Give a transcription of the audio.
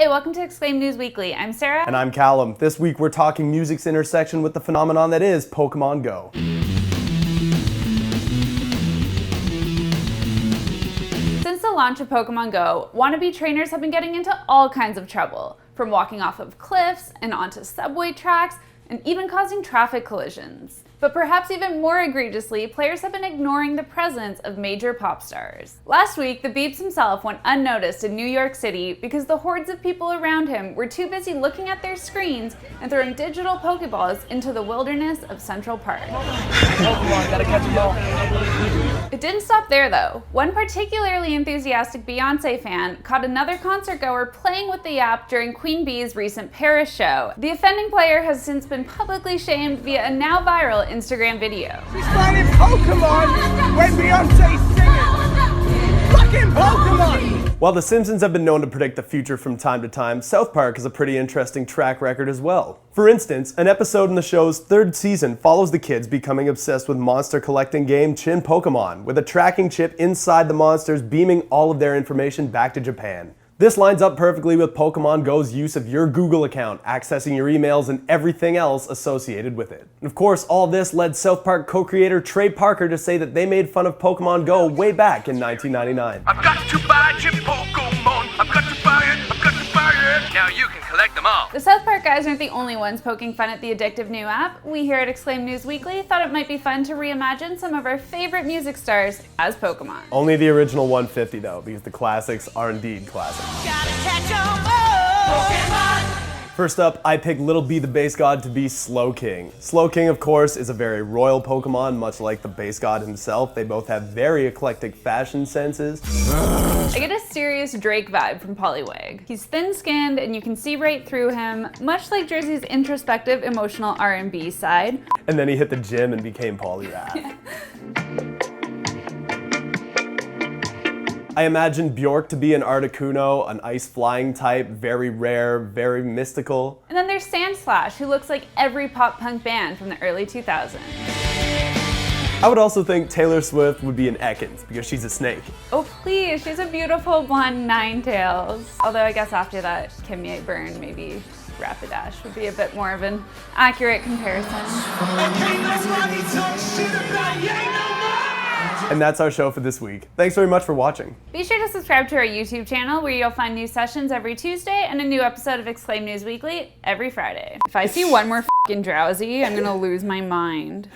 Hey, welcome to Exclaim News Weekly. I'm Sarah. And I'm Calum. This week we're talking music's intersection with the phenomenon that is Pokémon Go. Since the launch of Pokémon Go, wannabe trainers have been getting into all kinds of trouble, from walking off of cliffs and onto subway tracks, and even causing traffic collisions. But perhaps even more egregiously, players have been ignoring the presence of major pop stars. Last week, the Biebs himself went unnoticed in New York City because the hordes of people around him were too busy looking at their screens and throwing digital Pokeballs into the wilderness of Central Park. Pokemon, gotta catch them all. It didn't stop there though. One particularly enthusiastic Beyonce fan caught another concert goer playing with the app during Queen Bee's recent Paris show. The offending player has since been publicly shamed via a now viral Instagram video. She's finding Pokemon when Beyonce's singing. Fucking Pokemon! While The Simpsons have been known to predict the future from time to time, South Park has a pretty interesting track record as well. For instance, an episode in the show's third season follows the kids becoming obsessed with monster collecting game Chin Pokemon, with a tracking chip inside the monsters beaming all of their information back to Japan. This lines up perfectly with Pokémon Go's use of your Google account, accessing your emails and everything else associated with it. And of course, all this led South Park co-creator Trey Parker to say that they made fun of Pokémon Go way back in 1999. I've got to buy your Pokémon. I've got to buy it. I've got to buy it. Now you can collect them all. The South Park guys aren't the only ones poking fun at the addictive new app. We here at Exclaim News Weekly thought it might be fun to reimagine some of our favorite music stars as Pokemon. Only the original 150 though, because the classics are indeed classics. First up, I picked Little B the Bass God to be Slow King. Slow King, of course, is a very royal Pokemon, much like the Bass God himself. They both have very eclectic fashion senses. I get a serious Drake vibe from Poliwag. He's thin-skinned and you can see right through him, much like Jersey's introspective, emotional R&B side. And then he hit the gym and became Poliwrath. I imagine Bjork to be an Articuno, an ice flying type, very rare, very mystical. And then there's Sandslash, who looks like every pop punk band from the early 2000s. I would also think Taylor Swift would be an Ekans, because she's a snake. Oh please, she's a beautiful blonde Ninetales. Although I guess after that Kimye burn, maybe Rapidash would be a bit more of an accurate comparison. And that's our show for this week. Thanks very much for watching. Be sure to subscribe to our YouTube channel where you'll find new sessions every Tuesday and a new episode of Exclaim News Weekly every Friday. If I see one more f***ing drowsy, I'm gonna lose my mind.